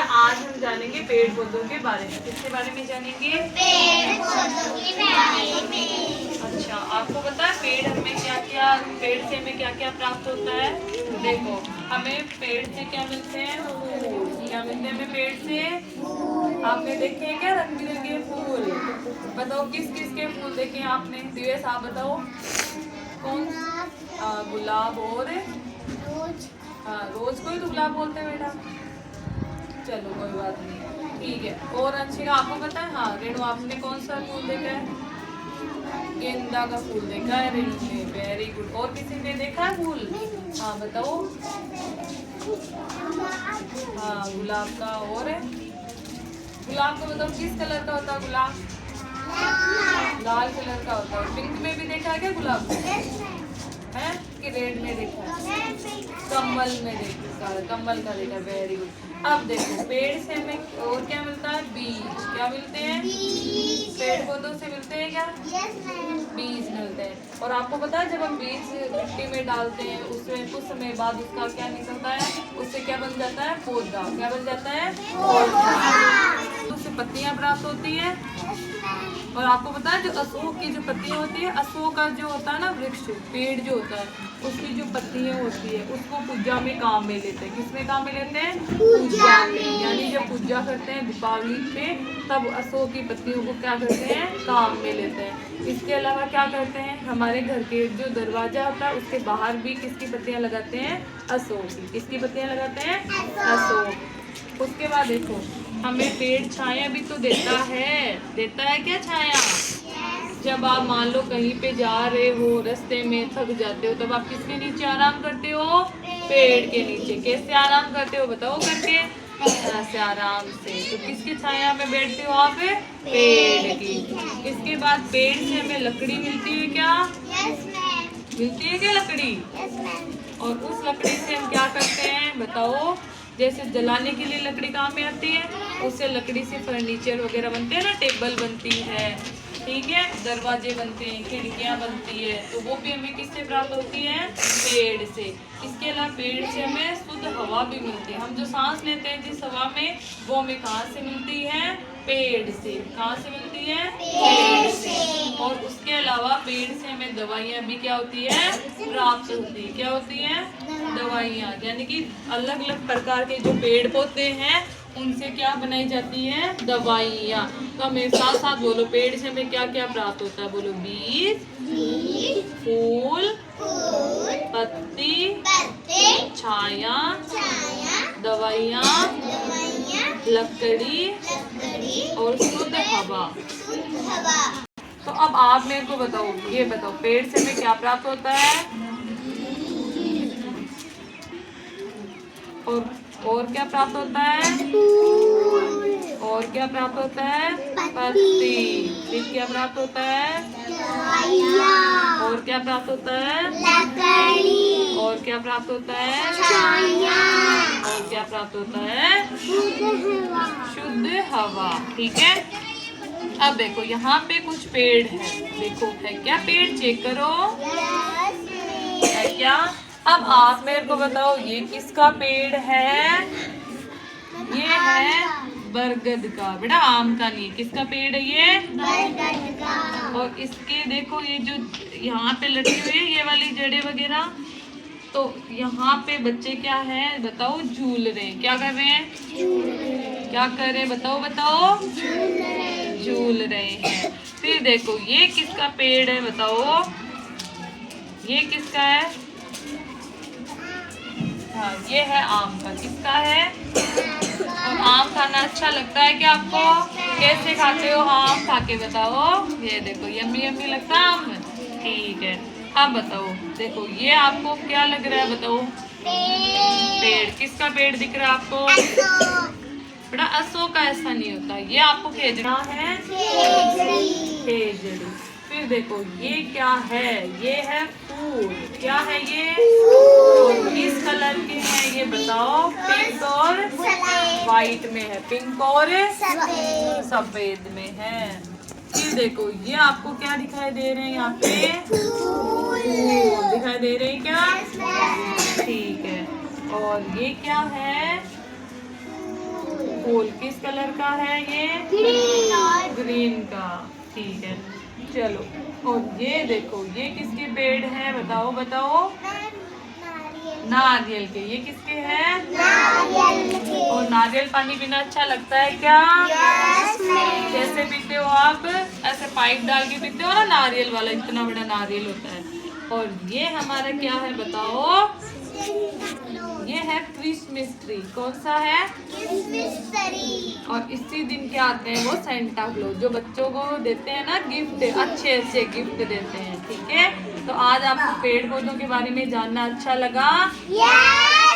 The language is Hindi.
आज हम जानेंगे पेड़ पौधों के बारे में। किसके बारे में जानेंगे? पेड़ पौधों के बारे में। अच्छा, आपको पता है पेड़ से हमें क्या क्या प्राप्त होता है? देखो, हमें पेड़ से क्या मिलते हैं? फूल। क्या मिलते हैं हमें पेड़ से? आपने देखे हैं क्या रंग बिरंगे फूल? बताओ किस किस के फूल देखे हैं आपने? दिवेश आप बताओ। कौन? गुलाब और रोज। हाँ, रोज को ही तो गुलाब बोलते हैं बेटा। चलो कोई बात नहीं, ठीक है। और अंशिका आपको पता है? हाँ रेणु, आपने कौन सा फूल देखा है? गेंदा का फूल देखा है रेणु ने, वेरी गुड। और किसी ने देखा है फूल? हाँ बताओ। हाँ गुलाब का। और गुलाब का बताओ किस कलर का होता है गुलाब? लाल कलर का होता है। पिंक में भी देखा है क्या गुलाब है कि रेड में देखा है? कमल में देखा, कमल का देखा, वेरी गुड। अब देखो पेड़ से हमें और क्या मिलता है? बीज। क्या मिलते हैं? पेड़ पौधों से मिलते हैं क्या? बीज मिलते हैं। और आपको पता है जब हम बीज मिट्टी में डालते हैं उसमें कुछ समय बाद उसका क्या निकलता है? उससे क्या बन जाता है? पौधा। क्या बन जाता है? पौधा। उससे पत्तियां प्राप्त होती है। और आपको पता है जो अशोक की जो पत्तियां होती है, अशोक का जो होता है ना वृक्ष, पेड़ जो होता है, उसकी जो पत्तियां होती है उसको पूजा में काम में लेते हैं। किसमें काम में लेते हैं? पूजा में। यानी जब पूजा करते हैं दीपावली पे, तब अशोक की पत्तियों को क्या करते हैं? काम में लेते हैं। इसके अलावा क्या करते हैं? हमारे घर के जो दरवाजा होता है उसके बाहर भी किसकी पत्तियां लगाते हैं? अशोक की। किसकी पत्तियां लगाते हैं? अशोक। उसके बाद देखो हमें पेड़ छाया भी तो देता है। देता है क्या छाया? जब आप मान लो कहीं पे जा रहे हो, रास्ते में थक जाते हो, तब आप किसके नीचे आराम करते हो? पेड़ के नीचे। कैसे आराम करते हो बताओ करके? ऐसे आराम से। तो किसकी छाया में बैठते हो आप? पेड़ की। इसके बाद पेड़ से हमें लकड़ी मिलती है क्या? मिलती है क्या लकड़ी? और उस लकड़ी से हम क्या करते हैं बताओ? जैसे जलाने के लिए लकड़ी काम में आती है, उससे लकड़ी से फर्नीचर वगैरह बनते हैं ना, टेबल बनती है, ठीक है, दरवाजे बनते हैं, खिड़कियां बनती है, तो वो भी हमें किससे प्राप्त होती है? पेड़ से। इसके अलावा पेड़ से हमें शुद्ध हवा भी मिलती है। हम जो सांस लेते हैं जिस हवा में, वो हमें कहाँ से मिलती है? पेड़ से। कहाँ से मिलती है? पेड़ से। और उसके अलावा पेड़ से हमें दवाइयाँ भी क्या होती है? प्राप्त होती है। क्या होती है? दवाइयाँ। यानी कि अलग अलग प्रकार के जो पेड़ पौधे हैं उनसे क्या बनाई जाती है? दवाइयाँ। तो हमें साथ साथ बोलो पेड़ से हमें क्या क्या प्राप्त होता है? बोलो बीज, फूल, पत्ती, छाया, दवाइयाँ, लकड़ी और शुद्ध हवा। तो अब आप मेरे को बताओ, ये बताओ पेड़ से हमें क्या प्राप्त होता है? और क्या प्राप्त होता है? और क्या प्राप्त होता है? पत्ती। फिर क्या प्राप्त होता है? और क्या प्राप्त होता है? और क्या प्राप्त होता है? और क्या प्राप्त होता है? शुद्ध हवा। ठीक है। अब देखो यहाँ पे कुछ पेड़ है, देखो है क्या पेड़? चेक करो है क्या? अब आप मेरे को बताओ ये किसका पेड़ है? ये है बरगद का। बेटा आम का नहीं, किसका पेड़ है ये? बरगद का। और इसके देखो ये जो यहाँ पे लटकी हुई है ये वाली जड़ें वगैरह, तो यहाँ पे बच्चे क्या है बताओ? झूल रहे हैं। क्या कर रहे हैं? क्या कर रहे हैं बताओ? झूल रहे हैं। फिर देखो ये किसका पेड़ है बताओ? ये किसका है? हाँ ये है आम का। किसका है? और आम खाना अच्छा लगता है क्या आपको? कैसे खाते हो आम? खा के बताओ। ये देखो यम्मी यम्मी लगता है आम। ठीक है। अब बताओ, देखो ये आपको क्या लग रहा है बताओ? पेड़। किसका पेड़ दिख रहा है आपको? बेटा अशोक का ऐसा नहीं होता, ये आपको खेजड़ा है। खेजड़ी। फिर देखो ये क्या है? ये है फूल। क्या है ये? और किस कलर के हैं ये बताओ? पिंक और व्हाइट में है। पिंक और सफेद में है। फिर देखो ये आपको क्या दिखाई दे रहे हैं? यहाँ पे फूल दिखाई दे रहे हैं क्या? ठीक है। और ये क्या है? फूल किस कलर का है ये? ग्रीन। ग्रीन का। ठीक है, चलो। और ये देखो, ये किसके पेड़ है? बताओ बताओ। नारियल के। ये किसके हैं? नारियल के। और नारियल पानी पीना अच्छा लगता है क्या? Yes ma'am. कैसे पीते हो आप? ऐसे पाइप डाल के पीते हो ना, नारियल वाला, इतना बड़ा नारियल होता है। और ये हमारा क्या है बताओ? ये है क्रिसमस ट्री। कौन सा है? Christmas tree. और इसी दिन क्या आते हैं वो? सेंटा क्लॉज, जो बच्चों को देते हैं ना गिफ्ट, अच्छे अच्छे गिफ्ट देते हैं। ठीक है, तो आज आपको पेड़ पौधों के बारे में जानना अच्छा लगा? यस।